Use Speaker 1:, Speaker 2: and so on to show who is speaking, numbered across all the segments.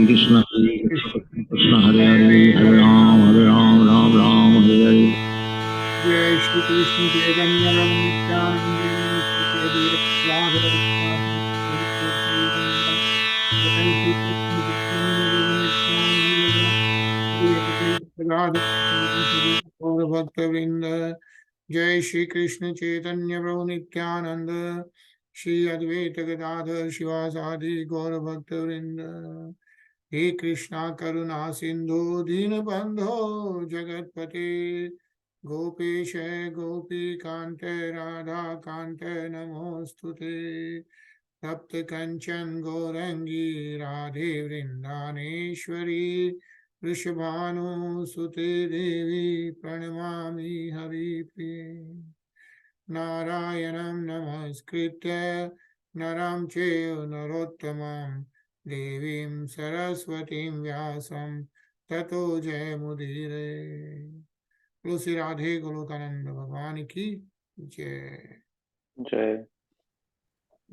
Speaker 1: Krishna Hare Krishna Krishna Hare Hare Hare Ram Ram Ram Hare Hare.
Speaker 2: जय श्री कृष्ण चैतन्य प्रभु नित्यानंद श्री अद्वैत गदाधर जय श्री कृष्ण चैतन्य प्रभु नित्यानंद श्री अद्वैत गदाधर गौर भक्त वृंद जय श्री कृष्ण चैतन्य प्रभु नित्यानंद श्री अद्वैत गदाधर शिवासादि गौर भक्त वृंद हे कृष्णा करुणा सिंधु दीनबंधो जगतपते गोपेश गोपीकांत राधा कांत नमोस्तुते तप्त कंचन गौरंगी राधे वृंदानेश्वरी वृषभानुसुते देवी प्रणमामि हरिप्रिये नारायणं नमस्कृत्य नरं चैव नरोत्तमं देवीं सरस्वतीं व्यासं ततो जयमुदीरये। बोलो श्री राधे गोलोकानंद भगवान की जय।
Speaker 3: जय।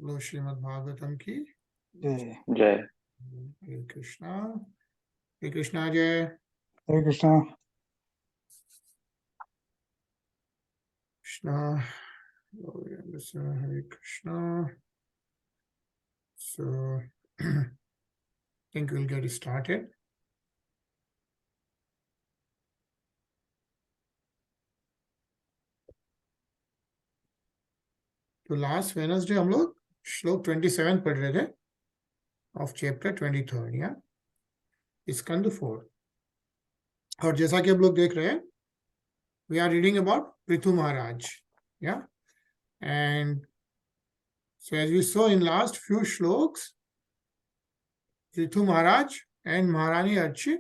Speaker 2: बोलो श्रीमद् भागवतम की
Speaker 4: जय
Speaker 3: जय।
Speaker 2: हरे कृष्णा जय।
Speaker 4: Hare Krishna
Speaker 2: Krishna Hare Krishna. So I think we'll get started. तो लास्ट वेडनेसडे हम लोग श्लोक 27 पढ़ रहे थे ऑफ चैप्टर 23 या स्कंद 4. और जैसा कि हम लोग देख रहे हैं we are reading about Prithu Maharaj, yeah, and so as we saw in last few shloks, Prithu Maharaj and Maharani Archi,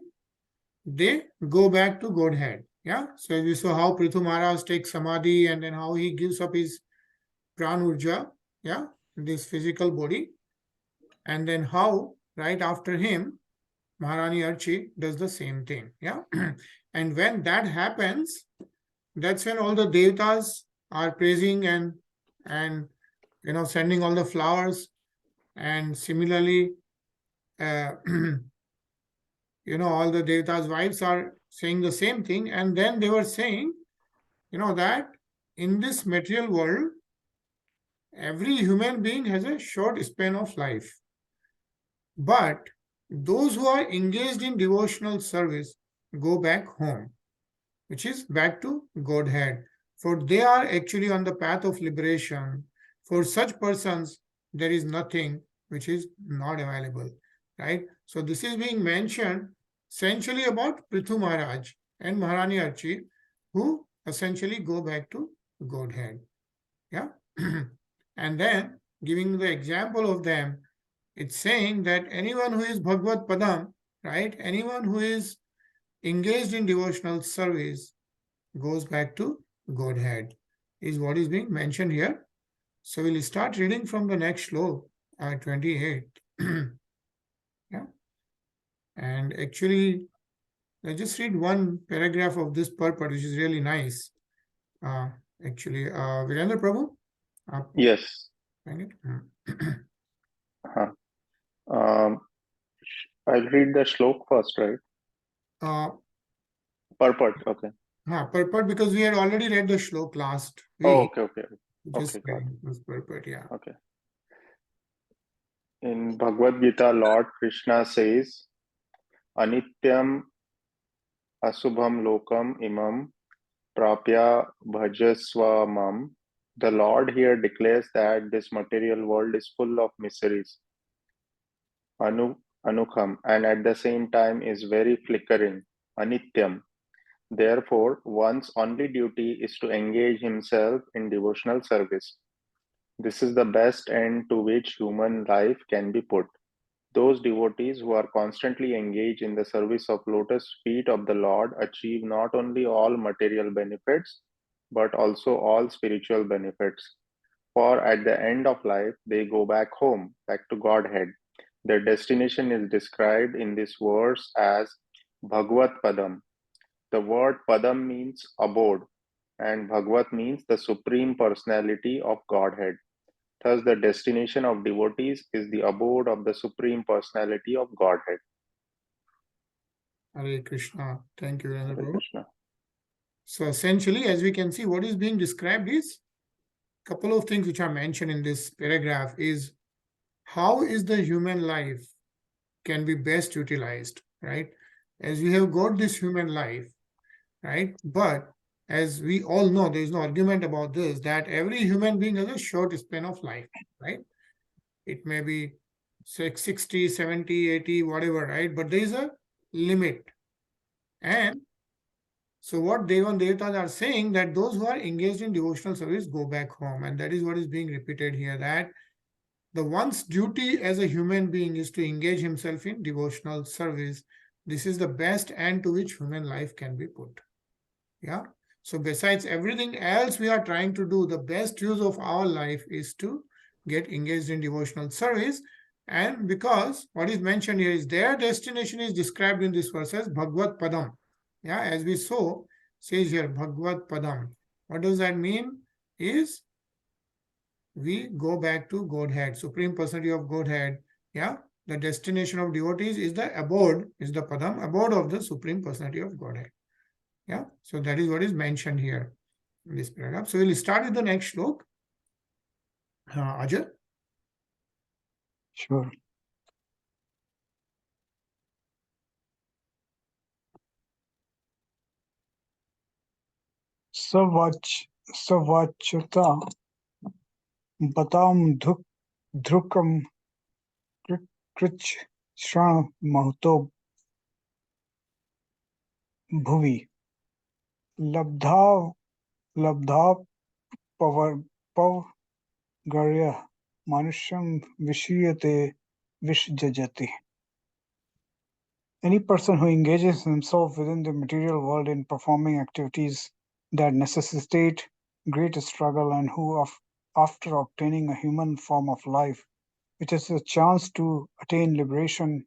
Speaker 2: they go back to Godhead, yeah. So as we saw how Prithu Maharaj takes samadhi and then how he gives up his pran urja, yeah, this physical body, and then how right after him Maharani Archi does the same thing, yeah. And when that happens, that's when all the devatas are praising and sending all the flowers, and similarly all the devatas' wives are saying the same thing, and then they were saying that in this material world every human being has a short span of life, but those who are engaged in devotional service go back home, which is back to Godhead, for they are actually on the path of liberation. For such persons, there is nothing which is not available, right? So this is being mentioned essentially about Prithu Maharaj and Maharani Archi, who essentially go back to Godhead, yeah? And then giving the example of them, it's saying that anyone who is Bhagavad Padam, right? Anyone who is engaged in devotional service goes back to Godhead, is what is being mentioned here. So we'll start reading from the next sloka, 28. Yeah. And actually, let's just read one paragraph of this purport, which is really nice. Actually, Virendra Prabhu?
Speaker 3: Yes.
Speaker 2: Find it?
Speaker 3: I'll read the shlok first, right? Purport, okay.
Speaker 2: Purport, because we had already read the shlok last week.
Speaker 3: Oh, okay.
Speaker 2: Just
Speaker 3: Okay, got it.
Speaker 2: this purport, yeah.
Speaker 3: Okay. In Bhagavad Gita, Lord Krishna says, Anityam asubham lokam imam prapya bhajaswamam. The Lord here declares that this material world is full of miseries, anukham, and at the same time is very flickering, anityam. Therefore, one's only duty is to engage himself in devotional service. This is the best end to which human life can be put. Those devotees who are constantly engaged in the service of lotus feet of the Lord achieve not only all material benefits, but also all spiritual benefits. For at the end of life, they go back home, back to Godhead. Their destination is described in this verse as Bhagavad Padam. The word Padam means abode, and Bhagavat means the Supreme Personality of Godhead. Thus, the destination of devotees is the abode of the Supreme Personality of Godhead.
Speaker 2: Hare Krishna. Thank you,
Speaker 3: Hare
Speaker 2: Venerable.
Speaker 3: Krishna.
Speaker 2: So essentially, as we can see, what is being described is a couple of things which are mentioned in this paragraph is how is the human life can be best utilized, right? As we have got this human life, right? But as we all know, there is no argument about this, that every human being has a short span of life, right? It may be 60, 70, 80, whatever, right? But there is a limit. And so what Deva and Devatas are saying that those who are engaged in devotional service go back home. And that is what is being repeated here, that the one's duty as a human being is to engage himself in devotional service. This is the best end to which human life can be put. Yeah. So besides everything else we are trying to do, the best use of our life is to get engaged in devotional service. And because what is mentioned here is their destination is described in this verse as Bhagavad Padam. Yeah, as we saw, says here Bhagavad Padam. What does that mean? Is we go back to Godhead, Supreme Personality of Godhead. Yeah, the destination of devotees is the abode, is the Padam, abode of the Supreme Personality of Godhead. Yeah, so that is what is mentioned here in this paragraph. So we'll start with the next slok. Ajay.
Speaker 4: Sure. Savachuta Batam Drukam Krich Shran Mahoto Bhuvi Labdha Pavargarya Manusham Vishiyate Vishjajati. Any person who engages himself within the material world in performing activities that necessitate great struggle and who, after obtaining a human form of life, which is a chance to attain liberation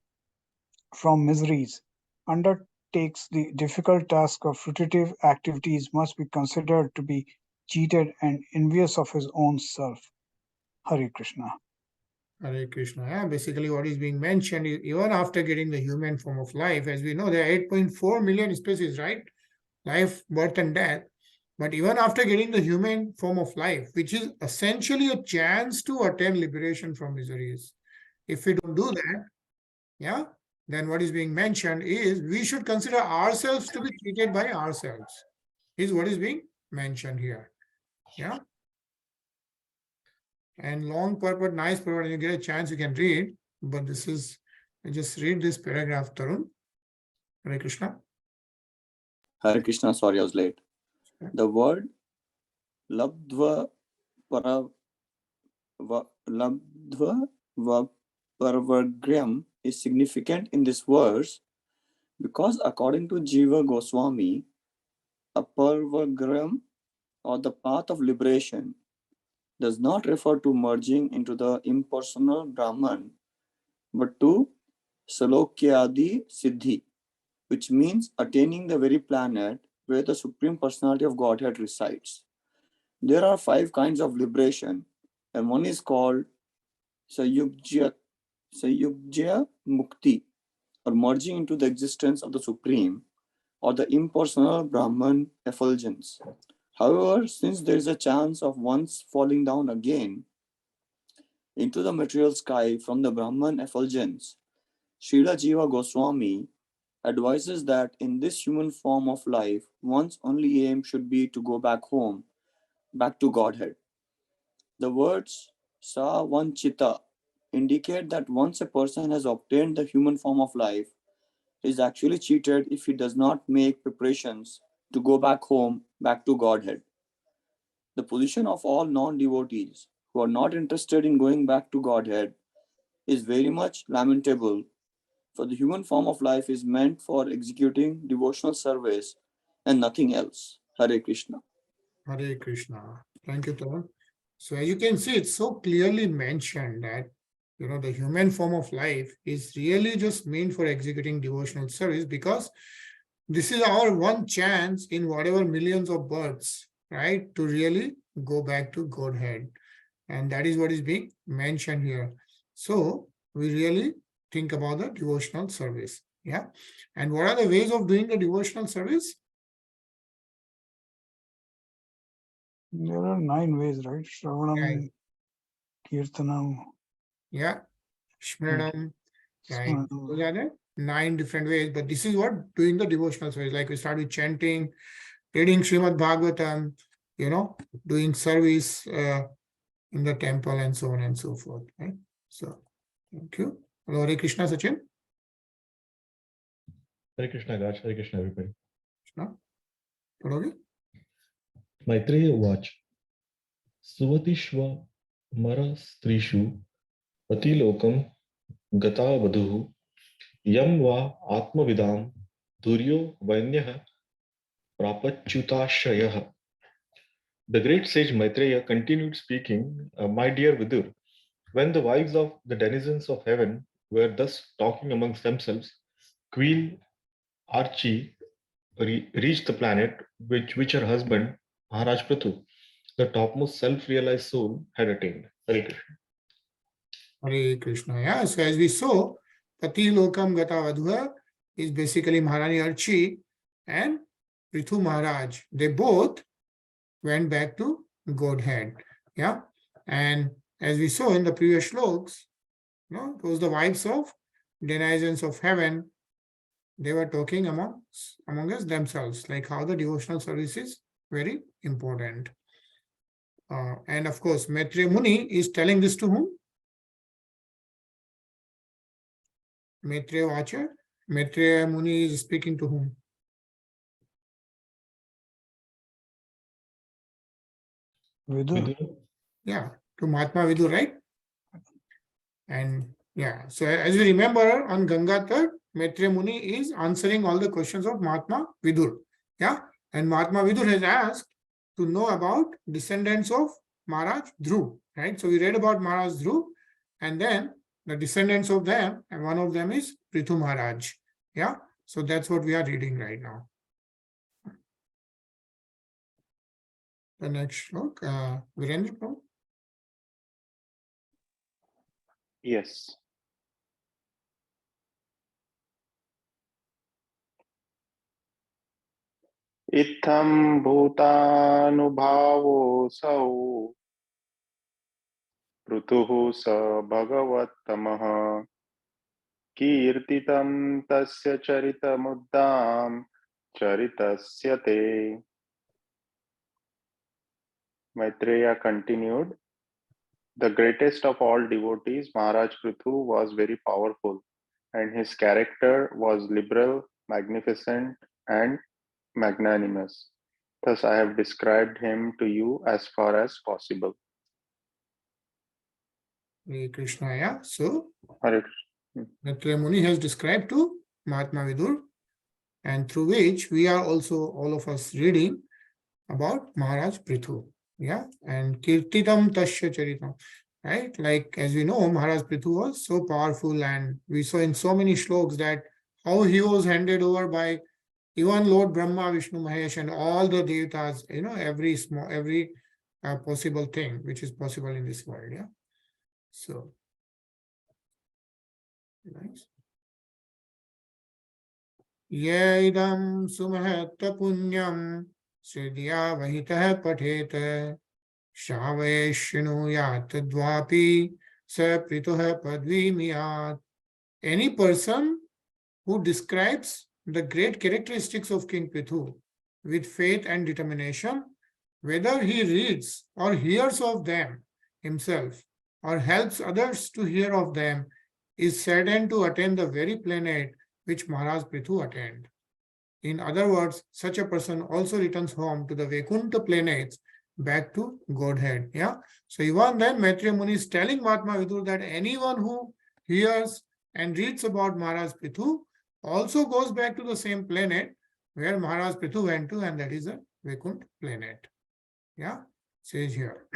Speaker 4: from miseries, undertakes the difficult task of fruitive activities, must be considered to be cheated and envious of his own self. Hare Krishna.
Speaker 2: Hare Krishna. Yeah, basically what is being mentioned is even after getting the human form of life, as we know, there are 8.4 million species, right? Life, birth and death. But even after getting the human form of life, which is essentially a chance to attain liberation from miseries, if we don't do that, yeah, then what is being mentioned is we should consider ourselves to be treated by ourselves, is what is being mentioned here. Yeah. And long purport, nice purport, when you get a chance, you can read. But this is, I just read this paragraph, Tarun. Hare Krishna.
Speaker 5: Hare Krishna, sorry I was late.
Speaker 2: Okay.
Speaker 5: The word labdva parvargyam is significant in this verse because according to Jiva Goswami, a parvargyam or the path of liberation does not refer to merging into the impersonal Brahman, but to Salokyadi Siddhi, which means attaining the very planet where the Supreme Personality of Godhead resides. There are 5 kinds of liberation, and one is called Sayugja Mukti, or merging into the existence of the Supreme, or the impersonal Brahman effulgence. However, since there is a chance of once falling down again into the material sky from the Brahman effulgence, Srila Jiva Goswami advises that in this human form of life, one's only aim should be to go back home, back to Godhead. The words Sa Vanchita indicate that once a person has obtained the human form of life, he is actually cheated if he does not make preparations to go back home, back to Godhead. The position of all non-devotees who are not interested in going back to Godhead is very much lamentable, for the human form of life is meant for executing devotional service and nothing else. Hare Krishna.
Speaker 2: Hare Krishna. Thank you, Tarun. So as you can see, it's so clearly mentioned that, the human form of life is really just meant for executing devotional service, because this is our one chance in whatever millions of births, right, to really go back to Godhead. And that is what is being mentioned here. So we really think about the devotional service. Yeah. And what are the ways of doing the devotional service?
Speaker 4: There are 9 ways, right? Shravanam, Kirtanam,
Speaker 2: Yeah. Shmaranam. Right.
Speaker 4: Smaranam.
Speaker 2: Those are the 9 different ways. But this is what doing the devotional service. Like we start with chanting, reading Srimad Bhagavatam, doing service in the temple and so on and so forth. Right. So, thank you. Hello, Hare Krishna, Sachin.
Speaker 6: Hare Krishna, Raj. Hare Krishna, everybody.
Speaker 2: Krishna. पढ़ोगे?
Speaker 6: Maitreya Uvacha. Suvatishva Mara Strishu Patilokam Gata Vaduhu Yam Va Atmavidam Duryo Vainyah Prapachyutashrayah. The great sage Maitreya continued speaking, My dear Vidur, when the wives of the denizens of heaven were thus talking amongst themselves, Queen Archie reached the planet which her husband, Maharaj Prithu, the topmost self-realized soul, had attained. Hare Krishna.
Speaker 2: Hare Krishna. Yeah. So as we saw, Pati Lokam Gata Vadhuha is basically Maharani Archi and Prithu Maharaj. They both went back to Godhead. Yeah. And as we saw in the previous shloks, those the wives of denizens of heaven. They were talking among us themselves, like how the devotional service is very important. And of course, Maitreya Muni is telling this to whom? Maitreya Vacha. Maitreya Muni is speaking to whom?
Speaker 4: Vidur.
Speaker 2: Yeah, to Mahatma Vidur, right? And yeah, so as we remember on Ganga Tat, Maitreya Muni is answering all the questions of Mahatma Vidur. Yeah, and Mahatma Vidur has asked to know about descendants of Maharaj Dhruv, right? So we read about Maharaj Dhruv, and then the descendants of them, and one of them is Prithu Maharaj. Yeah, so that's what we are reading right now. The next look, Virendra.
Speaker 3: Yes. Itham bhutanubhavosau Prutuhu sa bhagavattamah Kirtitam tasya charitamuddam Charitasya te. Maitreya continued, the greatest of all devotees, Maharaj Prithu, was very powerful, and his character was liberal, magnificent, and magnanimous. Thus, I have described him to you as far as possible.
Speaker 2: Hare Krishna, yeah. So,
Speaker 3: Hare
Speaker 2: Maitreya Muni has described to Mahatma Vidur, and through which we are also, all of us, reading about Maharaj Prithu. Yeah, and Kirtitam Tasya Charitam. Right? Like, as we know, Maharaj Prithu was so powerful, and we saw in so many shloks that how he was handed over by even Lord Brahma, Vishnu, Mahesh, and all the devatas, every possible thing which is possible in this world. Yeah. So, nice. Yedam sumahata punyam Sridya vahitah pathet Shaveshnu dvapi sa prituha padvimiyat. Any person who describes the great characteristics of King Prithu with faith and determination, whether he reads or hears of them himself or helps others to hear of them, is certain to attain the very planet which Maharaj Prithu attained. In other words, such a person also returns home to the Vaikuntha planets, back to Godhead. Yeah. So even then, Maitreya Muni is telling Mahatma Vidur that anyone who hears and reads about Maharaj Prithu also goes back to the same planet where Maharaj Prithu went to, and that is a Vaikuntha planet. Yeah. Says here.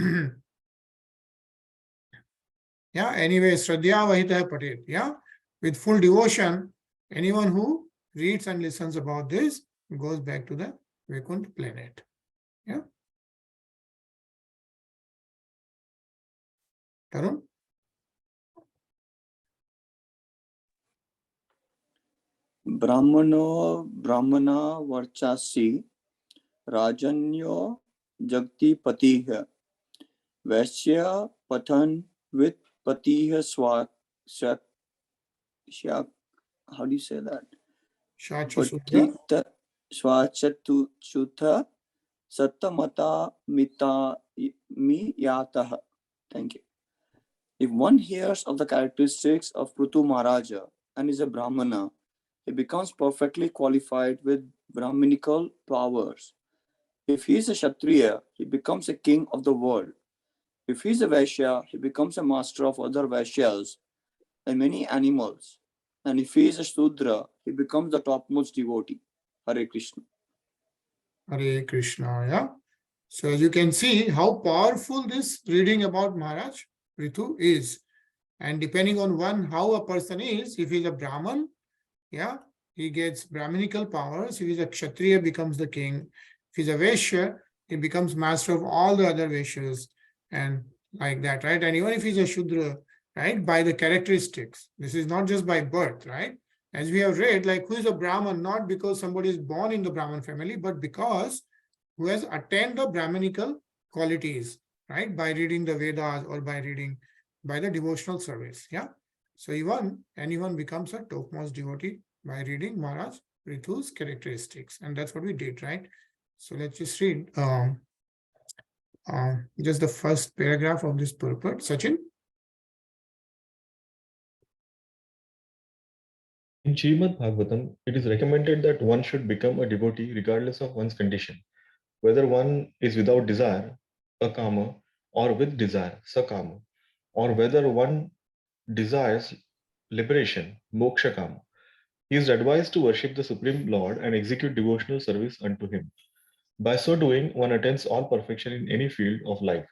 Speaker 2: Yeah. Anyway, Shraddhya Vahitah Patit. Yeah. With full devotion, anyone who reads and listens about this goes back to the Vaikuntha planet. Yeah. Tarun?
Speaker 5: Brahmana Varchasi Rajanyo Jagti Patiha Vaishya Pathan with Patiha how do you say that? Patita Swachatuchuta Satamata Miyataha. Thank you. If one hears of the characteristics of Prithu Maharaja and is a Brahmana, he becomes perfectly qualified with Brahminical powers. If he is a Kshatriya, he becomes a king of the world. If he is a Vaishya, he becomes a master of other Vaishyas and many animals. And if he is a Shudra, he becomes the topmost devotee. Hare Krishna.
Speaker 2: Hare Krishna, yeah. So as you can see how powerful this reading about Maharaj Prithu is. And depending on how a person is, if he's a Brahman, yeah, he gets Brahminical powers. If he's a Kshatriya, becomes the king. If he's a Vaishya, he becomes master of all the other Vaishyas and like that, right? And even if he's a Shudra, right, by the characteristics, this is not just by birth, right? As we have read, like who is a Brahman, not because somebody is born in the Brahman family, but because who has attained the Brahminical qualities, right, by reading the Vedas or by the devotional service, yeah. So anyone becomes a topmost devotee by reading Maharaj Prithu's characteristics, and that's what we did, right? So let's just read just the first paragraph of this purport. Sachin?
Speaker 6: In Srimad Bhagavatam, it is recommended that one should become a devotee regardless of one's condition, whether one is without desire, akama, or with desire, sakama, or whether one desires liberation, moksha kama. He is advised to worship the Supreme Lord and execute devotional service unto him. By so doing, one attains all perfection in any field of life.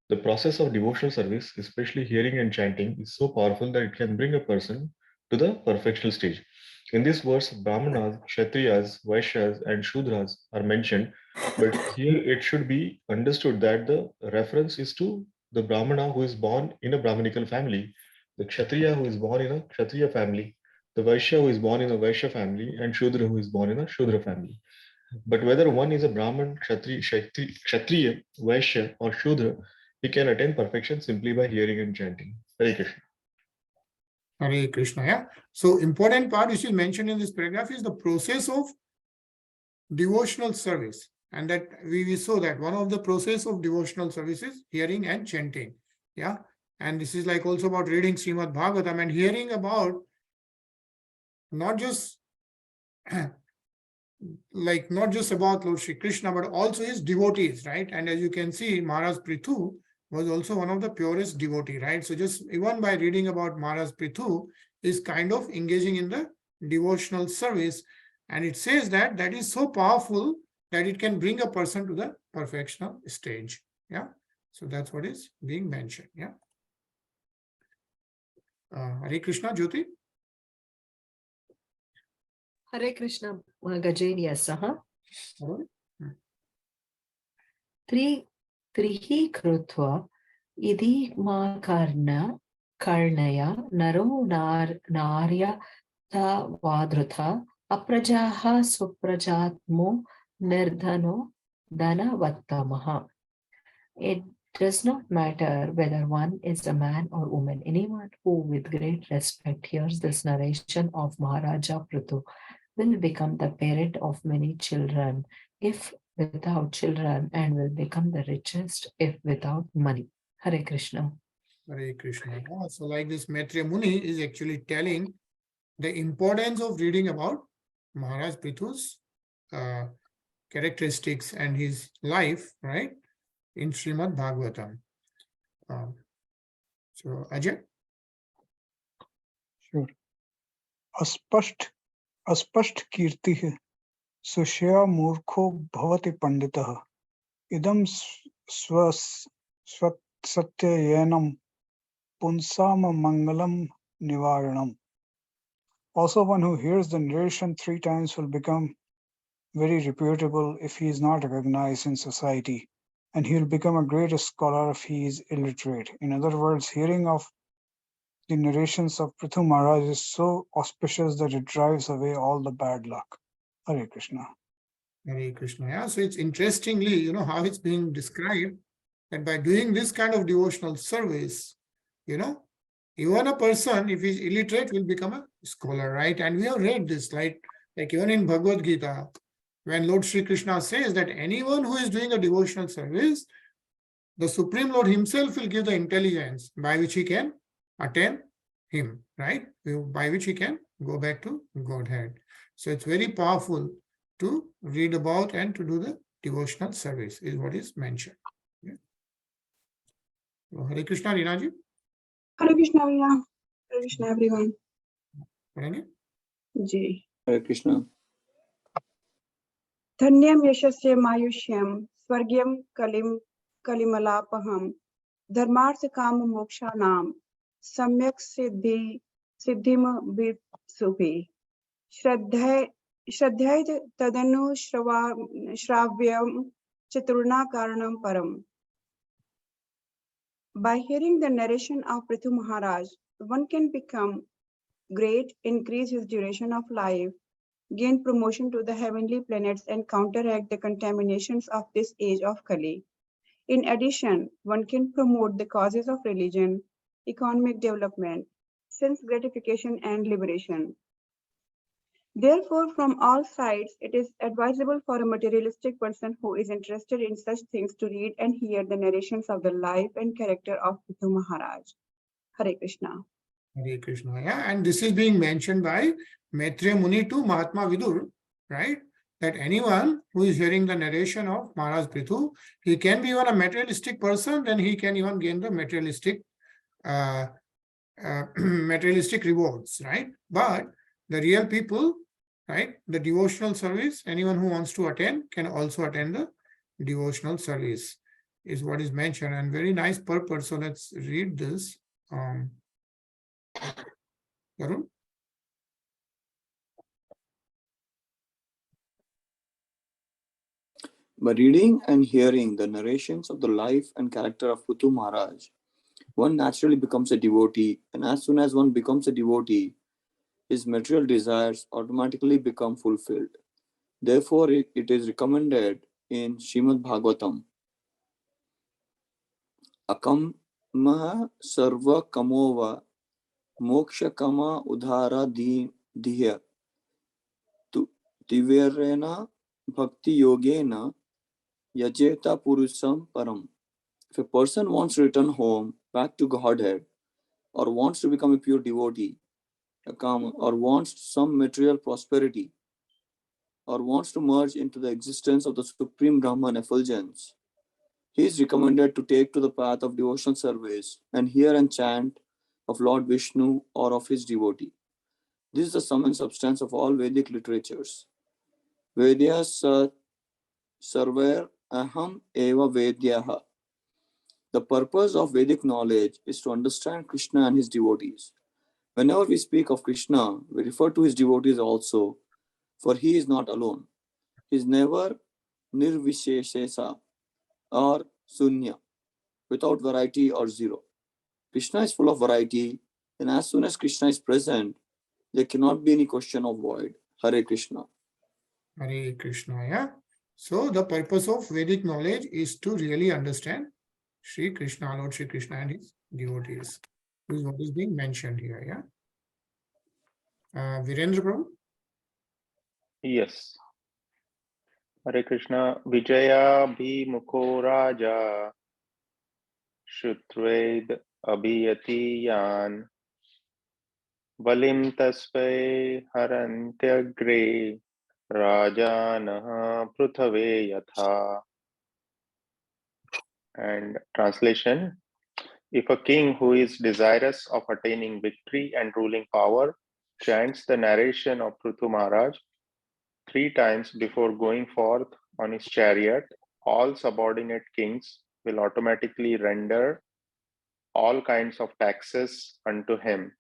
Speaker 6: The process of devotional service, especially hearing and chanting, is so powerful that it can bring a person to the perfectional stage. In this verse, Brahmanas, Kshatriyas, Vaishyas, and Shudras are mentioned, but here it should be understood that the reference is to the Brahmana who is born in a Brahminical family, the Kshatriya who is born in a Kshatriya family, the Vaishya who is born in a Vaishya family, and Shudra who is born in a Shudra family. But whether one is a Brahman, Kshatriya, Vaishya, or Shudra, he can attain perfection simply by hearing and chanting. Hare Krishna.
Speaker 2: Hare Krishna, yeah. So important part which is mentioned in this paragraph is the process of devotional service. And that we saw that one of the process of devotional service is hearing and chanting. Yeah. And this is like also about reading Srimad Bhagavatam and hearing about not just not just about Lord Shri Krishna, but also his devotees, right? And as you can see, Maharaj Prithu was also one of the purest devotee, right? So just even by reading about Maharaj Prithu is kind of engaging in the devotional service. And it says that is so powerful that it can bring a person to the perfectional stage. Yeah. So that's what is being mentioned. Yeah. Hare Krishna, Jyoti.
Speaker 7: Hare Krishna, Gajeriyasaha. Trihi krutva idi ma karnaya naro narya vadrutha aprajaha suprajatmo nirdhano dhanavattamaha. It does not matter whether one is a man or woman. Anyone who with great respect hears this narration of Maharaja Prithu will become the parent of many children if without children, and will become the richest if without money. Hare Krishna.
Speaker 2: Hare Krishna. So like this Maitreya Muni is actually telling the importance of reading about Maharaj Prithu's characteristics and his life, right, in Srimad Bhagavatam. So Ajay?
Speaker 4: Sure. अस्पष्ट कीर्तिः सुषया मूर्खो भवति पंडितः इदं स्वसत्ययनं पुंसाम मंगलम nivaranam. Also, one who hears the narration 3 times will become very reputable if he is not recognized in society, and he will become a great scholar if he is illiterate. In other words, hearing of the narrations of Prithu Maharaj is so auspicious that it drives away all the bad luck. Hare Krishna.
Speaker 2: Hare Krishna. Yeah. So it's interestingly, how it's being described that by doing this kind of devotional service, even a person, if he's illiterate, will become a scholar, right? And we have read this, right? Like even in Bhagavad Gita, when Lord Sri Krishna says that anyone who is doing a devotional service, the Supreme Lord himself will give the intelligence by which he can attain him, right? By which he can go back to Godhead. So it's very powerful to read about and to do the devotional service is what is mentioned. Yeah. So Hare Krishna, Rinaji.
Speaker 8: Hare Krishna, Hare Krishna, everyone.
Speaker 2: पढ़ेंगे?
Speaker 8: जी.
Speaker 5: Hare Krishna.
Speaker 8: धन्यम यशस्य मायुष्यम स्वर्गीयम कलिमलापहम धर्मार्थ काम मोक्षाणाम सम्यक सिद्धिम विसुभि श्रद्धय तदनु श्राव्यम चतुर्णा कारणम परम. By hearing the narration of Prithu Maharaj, one can become great, increase his duration of life, gain promotion to the heavenly planets, and counteract the contaminations of this age of Kali. In addition, one can promote the causes of religion, economic development, sense gratification, and liberation. Therefore, from all sides, it is advisable for a materialistic person who is interested in such things to read and hear the narrations of the life and character of Prithu Maharaj. Hare Krishna.
Speaker 2: Hare Krishna. Yeah, and this is being mentioned by Maitreya Muni to Mahatma Vidur, right? That anyone who is hearing the narration of Maharaj Prithu, he can be even a materialistic person, then he can even gain the materialistic materialistic rewards, right? But the real people, right, the devotional service, anyone who wants to attend can also attend the devotional service is what is mentioned, and very nice purport. So let's read this. Varun?
Speaker 5: By reading and hearing the narrations of the life and character of Prithu Maharaj, one naturally becomes a devotee, and as soon as one becomes a devotee, his material desires automatically become fulfilled. Therefore, it is recommended in Srimad Bhagavatam, Akam Maha Sarva Kamova Moksha Kama Udhara Diya Tiverena Bhakti Yogena Yajeta Purusam Param. If a person wants to return home, back to Godhead, or wants to become a pure devotee, or wants some material prosperity, or wants to merge into the existence of the Supreme Brahman effulgence, he is recommended to take to the path of devotional service and hear and chant of Lord Vishnu or of his devotee. This is the sum and substance of all Vedic literatures. Vedyas sarver aham eva vedyaha. The purpose of Vedic knowledge is to understand Krishna and his devotees. Whenever we speak of Krishna, we refer to his devotees also, for he is not alone. He is never nirvisheshesa or sunya, without variety or zero. Krishna is full of variety, and as soon as Krishna is present, there cannot be any question of void. Hare Krishna.
Speaker 2: Hare Krishna. Yeah. So the purpose of Vedic knowledge is to really understand Sri Krishna, Lord Sri Krishna and his devotees. This is what is being mentioned here. Yeah. Virendra Prabhu?
Speaker 3: Yes. Hare Krishna. Vijaya Bhimukho Raja Shutved Abhiyati Yan Valim Tasvai Harantyagre Rajanaha Pruthave Yatha. And translation: if a king who is desirous of attaining victory and ruling power chants the narration of Prithu Maharaj 3 times before going forth on his chariot, all subordinate kings will automatically render all kinds of taxes unto him,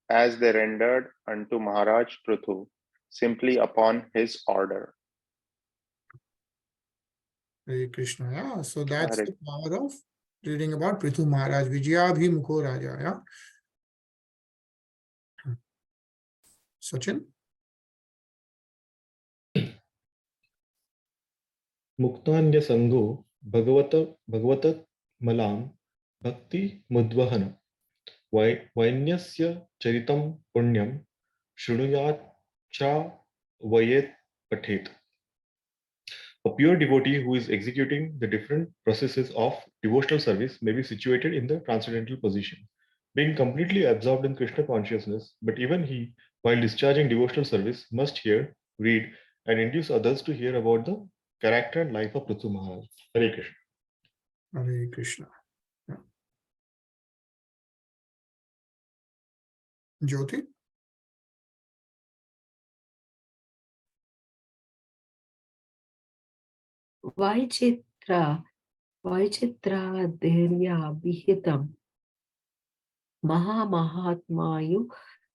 Speaker 3: as they rendered unto Maharaj Prithu, simply upon his order.
Speaker 2: Hare Krishna. Yeah. So that's
Speaker 3: Hare.
Speaker 2: the power of reading about Prithu Maharaj. Vijaya Bhimukho Raja. Yeah. Sachin?
Speaker 6: Muktanya Sango Bhagavata Malam Bhakti Mudvahana Vainyasya Charitam Punyam Shrunuyat Cha Vayet Pathet. A pure devotee who is executing the different processes of devotional service may be situated in the transcendental position, being completely absorbed in Krishna consciousness, but even he, while discharging devotional service, must hear, read, and induce others to hear about the character and life of Prithu Maharaj. Hare Krishna.
Speaker 2: Hare Krishna. Yeah. Jyoti?
Speaker 7: Vaichitra Dharya Vihitam Mahatmayu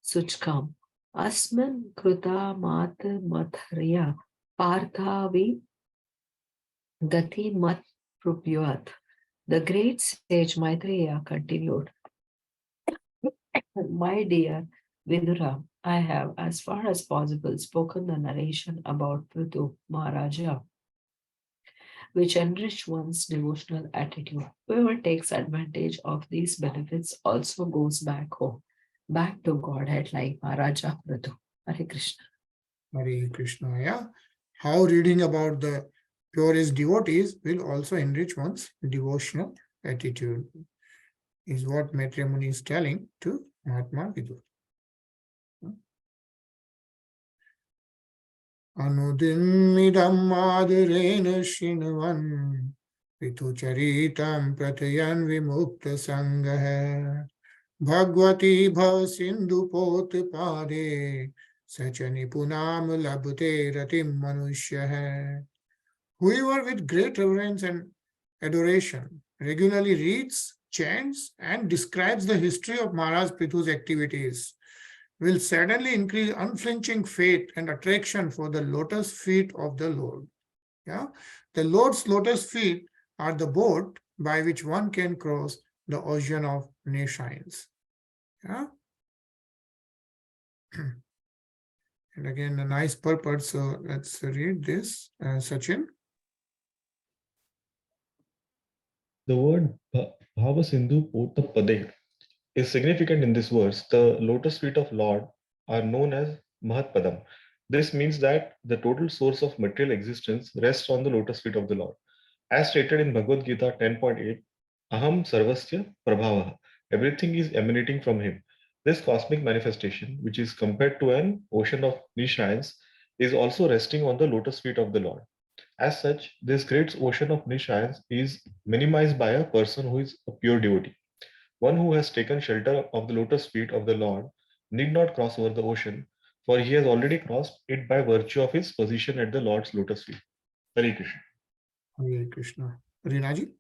Speaker 7: Suchkam Asman Kruta Mat Matharya Parthavi Gati Mat Prupyat. The great sage Maitreya continued, My dear Vidura, I have, as far as possible, spoken the narration about Prithu Maharaja, which enrich one's devotional attitude. Whoever takes advantage of these benefits also goes back home, back to Godhead like Maharaja Prithu. Hare Krishna.
Speaker 2: Hare Krishna. Yeah. How reading about the purest devotees will also enrich one's devotional attitude, is what Maitreya Muni is telling to Mahatma Vidur. Anudimidam madhurena shinvan Prithu charitam pratayan vimukta sangha Bhagwati bhav sindhu pot pade Sachani punam labhute ratim manushya hai. Whoever with great reverence and adoration regularly reads, chants, and describes the history of Maharaj Prithu's activities will suddenly increase unflinching faith and attraction for the lotus feet of the Lord. Yeah, the Lord's lotus feet are the boat by which one can cross the ocean of nations. Yeah. And again, a nice purpose. So let's read this, Sachin.
Speaker 6: The word Bhava Sindhu Pota Pade is significant in this verse. The lotus feet of Lord are known as Mahatpadam. This means that the total source of material existence rests on the lotus feet of the Lord. As stated in Bhagavad Gita 10.8, Aham Sarvasya Prabhavaha. Everything is emanating from him. This cosmic manifestation, which is compared to an ocean of Nishayans, is also resting on the lotus feet of the Lord. As such, this great ocean of Nishayans is minimized by a person who is a pure devotee. One who has taken shelter of the lotus feet of the Lord need not cross over the ocean, for he has already crossed it by virtue of his position at the Lord's lotus feet. Hare Krishna.
Speaker 2: Hare Krishna. Rinaji?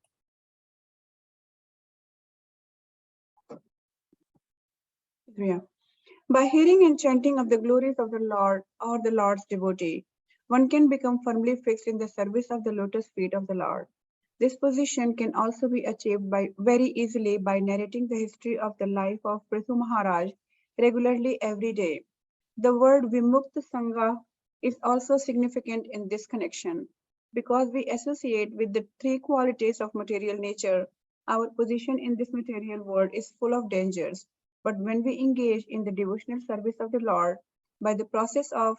Speaker 8: Yeah. By hearing and chanting of the glories of the Lord or the Lord's devotee, one can become firmly fixed in the service of the lotus feet of the Lord. This position can also be achieved very easily by narrating the history of the life of Prithu Maharaj regularly every day. The word Vimukta Sangha is also significant in this connection because we associate with the three qualities of material nature. Our position in this material world is full of dangers. But when we engage in the devotional service of the Lord, by the process of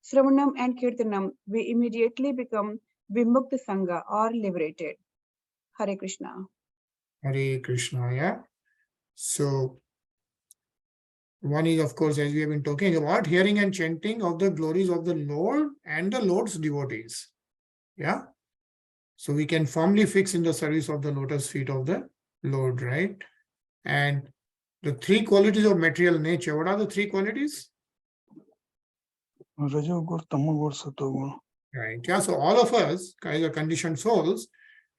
Speaker 8: Sravanam and Kirtanam, we immediately become Vimukta Sangha or liberated. Hare Krishna.
Speaker 2: Hare Krishna, yeah. So, one is, of course, as we have been talking about, hearing and chanting of the glories of the Lord and the Lord's devotees. Yeah. So we can firmly fix in the service of the lotus feet of the Lord, right? And the three qualities of material nature, what are the three qualities?
Speaker 4: Rajogur, Tamagur, Satogur.
Speaker 2: Right. Yeah. So all of us, as a conditioned souls,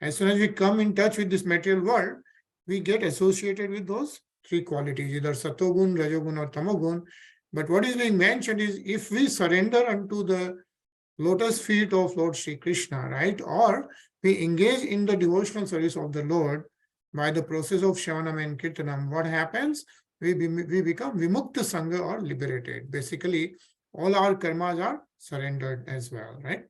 Speaker 2: as soon as we come in touch with this material world, we get associated with those three qualities, either Satogun, Rajogun, or Tamogun. But what is being mentioned is if we surrender unto the lotus feet of Lord Sri Krishna, right? Or we engage in the devotional service of the Lord by the process of Shravanam and Kirtanam, what happens? we become vimukta sangha or liberated. Basically, all our karmas are surrendered as well, right?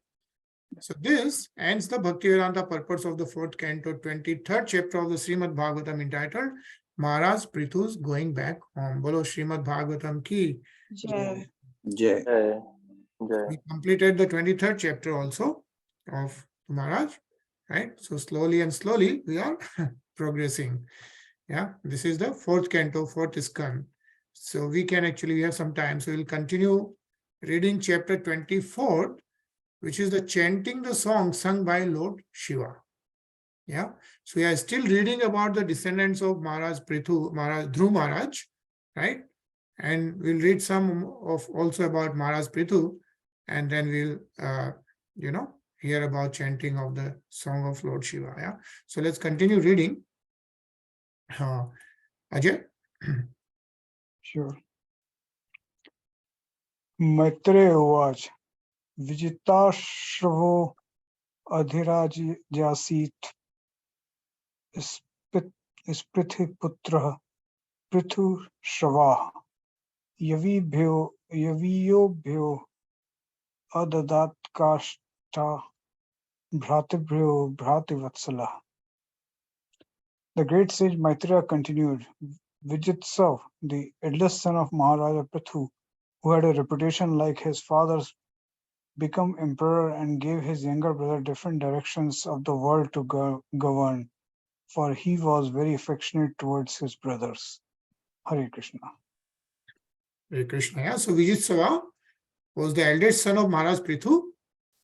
Speaker 2: So this ends the Bhaktivedanta purpose of the 4th canto, 23rd chapter of the Srimad Bhagavatam, entitled Maharaj Prithu's Going Back Home. Bolo Srimad Bhagavatam ki
Speaker 8: Jai.
Speaker 5: Jai.
Speaker 3: Jai. Jai.
Speaker 2: we completed the 23rd chapter also of Maharaj, right? So slowly and slowly we are progressing. Yeah, this is the 4th canto, 4th iskan. So we have some time. So we'll continue reading chapter 24, which is the chanting the song sung by Lord Shiva. Yeah, so we are still reading about the descendants of Maharaj Prithu, Maharaj Dhruv Maharaj, right? And we'll read some of also about Maharaj Prithu, and then we'll hear about chanting of the song of Lord Shiva. Yeah, so let's continue reading. Ajay.
Speaker 4: Sure. Maitreya Uvacha Vijitashravo Adhirajasit Sprithi Putra Prithu Shravah Yaviyobhyo Adadatkashta Bhratibhyo Bhrativatsala. The great sage Maitreya continued. Vijitsav, the eldest son of Maharaja Prithu, who had a reputation like his father's, became emperor and gave his younger brother different directions of the world to govern, for he was very affectionate towards his brothers. Hare Krishna.
Speaker 2: Hare Krishna. Yeah, so Vijitsava was the eldest son of Maharaj Prithu.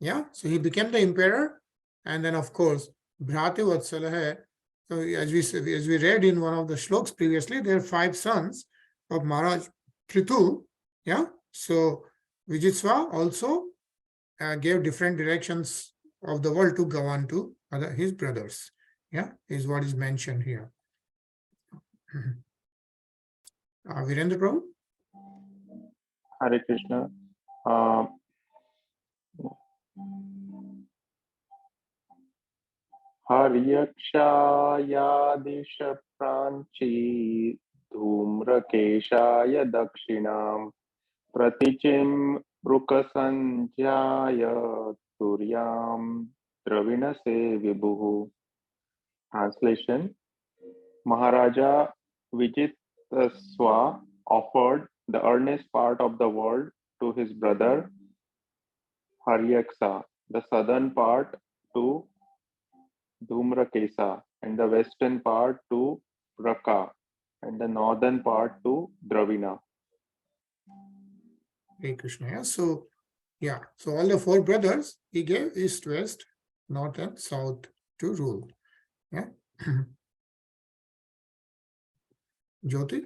Speaker 2: Yeah, so he became the emperor, and then of course Bhrativatsala hai. So as we read in one of the shloks previously, there are 5 sons of Maharaj Prithu. Yeah, so Vijitsva also gave different directions of the world to govern to his brothers. Yeah, is what is mentioned here. Virendra Prabhu.
Speaker 3: Hare Krishna. Haryakshayaadish pranchi dhumrakeshaya dakshinam pratichim rukasanjaya turyam dravinase vibhuhu. Translation: Maharaja Vijitaswa offered the earnest part of the world to his brother Haryaksa, the southern part to Dhumrakesa, and the western part to Raka, and the northern part to Dravina.
Speaker 2: Hare Krishna. Yeah, so all the 4 brothers he gave east, west, north, and south to rule. Yeah. Jyoti.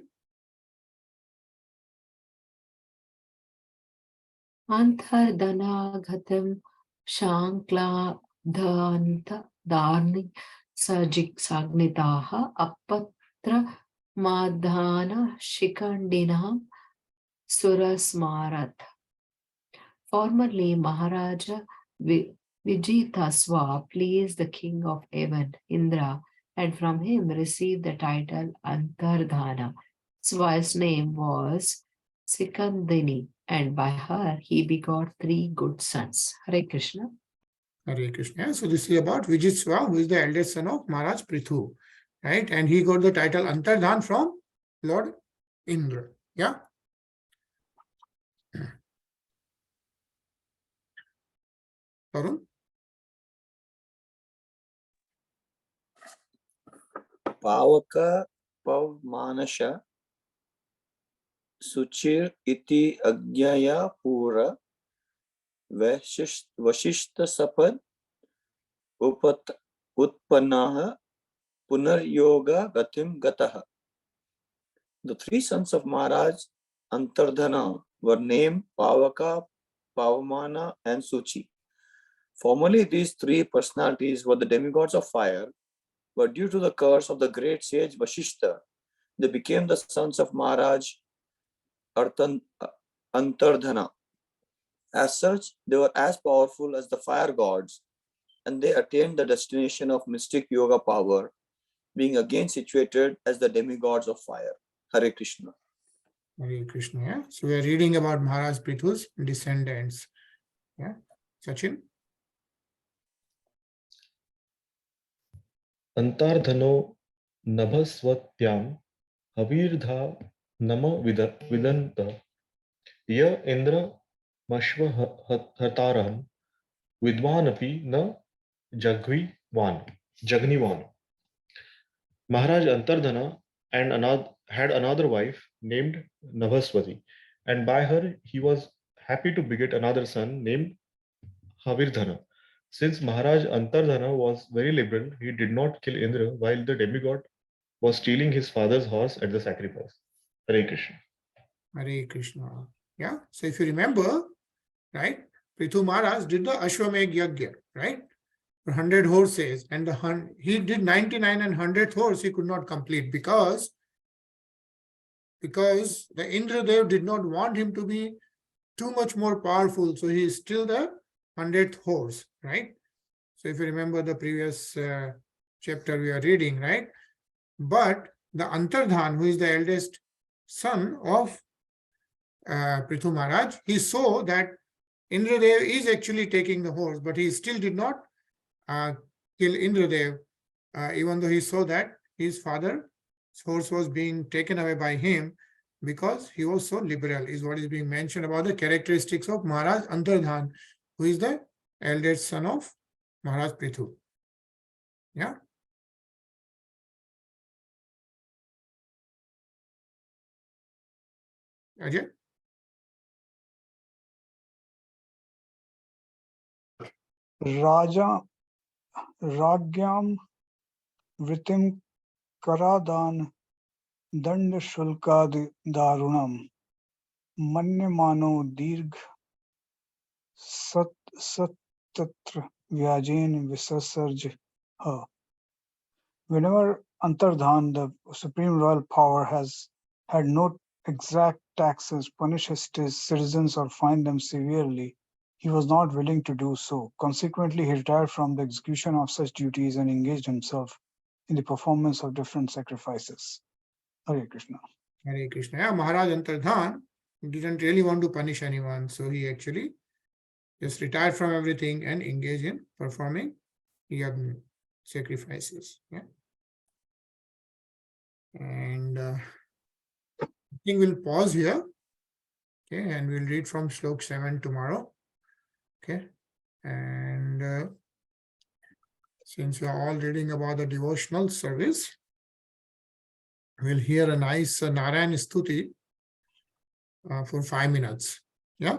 Speaker 7: Antardhanagatam Shankla Dhanta Dharni Sajik Sagnitaha Apatra Madhana Shikandinam Surasmarat. Formerly, Maharaja Vijitaswa pleased the king of heaven, Indra, and from him received the title Antardhana. Swa's name was Sikandini, and by her he begot 3 good sons. Hare Krishna.
Speaker 2: Hare Krishna. So this is about Vijitsva, who is the eldest son of Maharaj Prithu, right? And he got the title Antardhan from Lord Indra. Yeah. Tarun.
Speaker 5: Pavaka Pavmanasha Suchir iti Agyaya Pura Vashishta Sapad Utpannaha Punaryoga Gatim Gataha. The 3 sons of Maharaj Antardhana were named Pavaka, Pavamana, and Suchi. Formerly, these 3 personalities were the demigods of fire, but due to the curse of the great sage Vashishta, they became the sons of Maharaj Antardhana. As such, they were as powerful as the fire gods, and they attained the destination of mystic yoga power, being again situated as the demigods of fire. Hare Krishna.
Speaker 2: Hare Krishna. Yeah? So we are reading about Maharaj Prithu's descendants. Yeah, Sachin.
Speaker 6: Antardhano nabhaswatyam havirdha nama vidanta ya indra mashvahataram vidvanapi na jagnivan. Maharaj Antardhana had another wife named Nabhaswati, and by her he was happy to beget another son named Havirdhana. Since Maharaj Antardhana was very liberal, he did not kill Indra while the demigod was stealing his father's horse at the sacrifice. Hare Krishna.
Speaker 2: Hare Krishna. Yeah. So if you remember, right, Prithu Maharaj did the Ashwamedh Yagya, right? 100 horses, and he did 99 and 100th horse he could not complete because the Indradev did not want him to be too much more powerful, so he is still the 100th horse, right? So if you remember the previous chapter we are reading, right? But the Antardhan, who is the eldest son of Prithu Maharaj, he saw that Indradev is actually taking the horse, but he still did not kill Indradev, even though he saw that his father's horse was being taken away by him because he was so liberal, is what is being mentioned about the characteristics of Maharaj Antardhan, who is the eldest son of Maharaj Prithu. Yeah. Ajay?
Speaker 4: Ragyam Vritim Karadan Danda Shulkad Darunam Manyamano Dirg Satatra Vyajen Visasarj Ha. Whenever Antardhan, the supreme royal power, had no exact taxes, punish his citizens or fine them severely, he was not willing to do so. Consequently, he retired from the execution of such duties and engaged himself in the performance of different sacrifices. Hare Krishna.
Speaker 2: Hare Krishna. Yeah, Maharaj Antardhan didn't really want to punish anyone, so he actually just retired from everything and engaged in performing yagna, sacrifices. Yeah. And I think we'll pause here. Okay, and we'll read from Shlok 7 tomorrow. Okay, and since we are all reading about the devotional service, we'll hear a nice Narayan Stuti for 5 minutes. Yeah,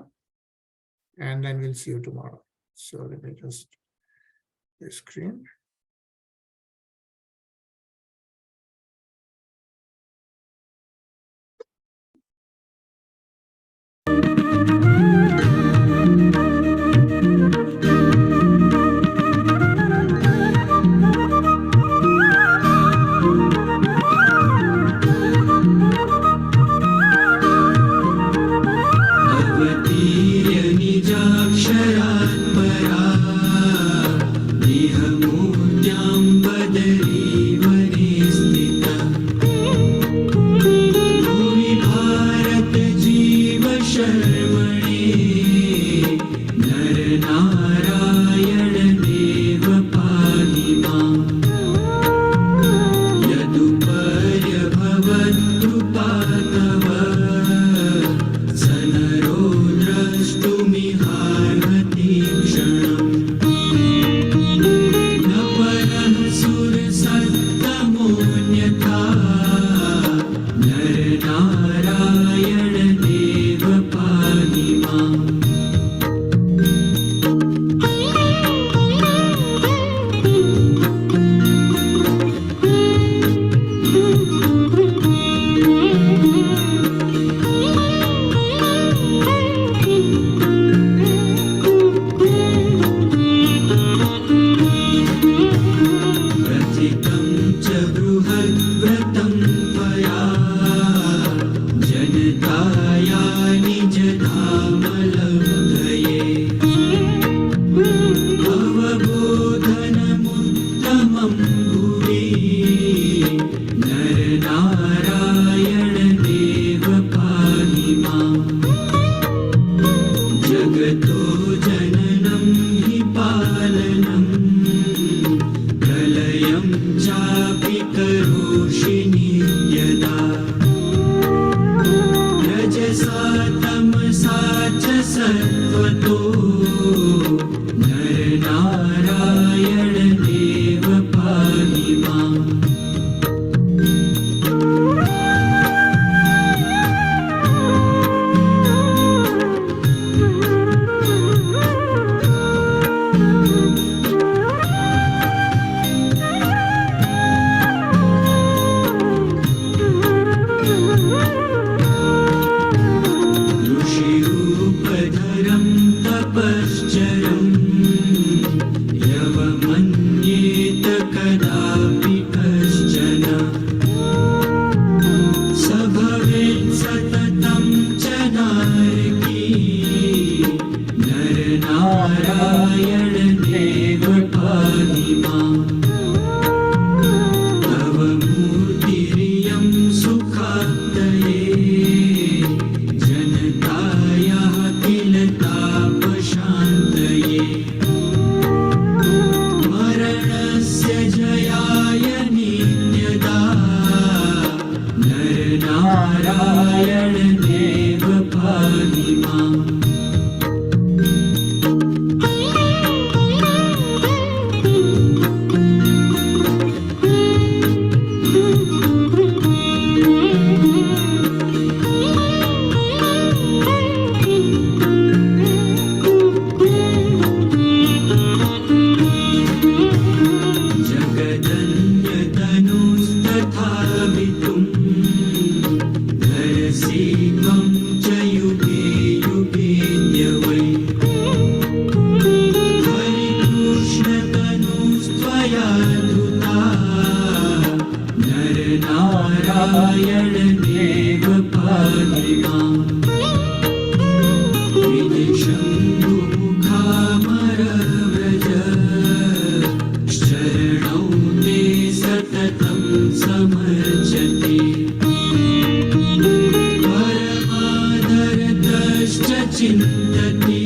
Speaker 2: and then we'll see you tomorrow. So let me just the screen.
Speaker 9: Narayan देव पाहि मां तव मूर्तिरियं सुखात्तये जनतायाः किल तापशान्तये मरणस्य जयाय नित्यदा नरनारायण देव पाहि मां जगदन्यतनुस्तथावितुं धरसि त्वं च युगे युगे वै हरिकृष्णतनुस्त्वया धृता नरनारायण देव पाहि मां विदिशम्भुमुखामरव्रज शरणौ ते सततं समर्चते परमादरतश्च चिन्तति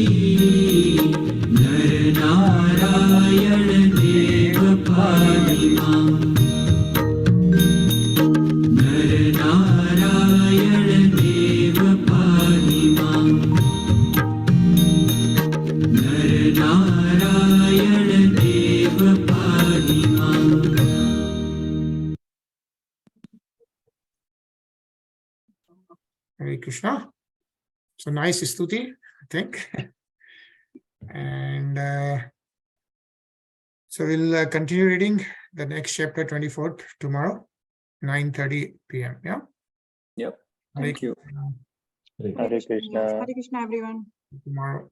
Speaker 9: नरनारायण देव पाहि मां नरनारायण देव पाहि मां नरनारायण देव पाहि मां
Speaker 2: Hare Krishna. So nice stuti, I think. And so we'll continue reading the next chapter 24th tomorrow, 9:30 p.m. Yeah.
Speaker 5: Yep.
Speaker 2: Hare
Speaker 5: Thank you.
Speaker 2: Krishna.
Speaker 3: Hare Krishna.
Speaker 8: Hare Krishna, everyone.
Speaker 2: Tomorrow.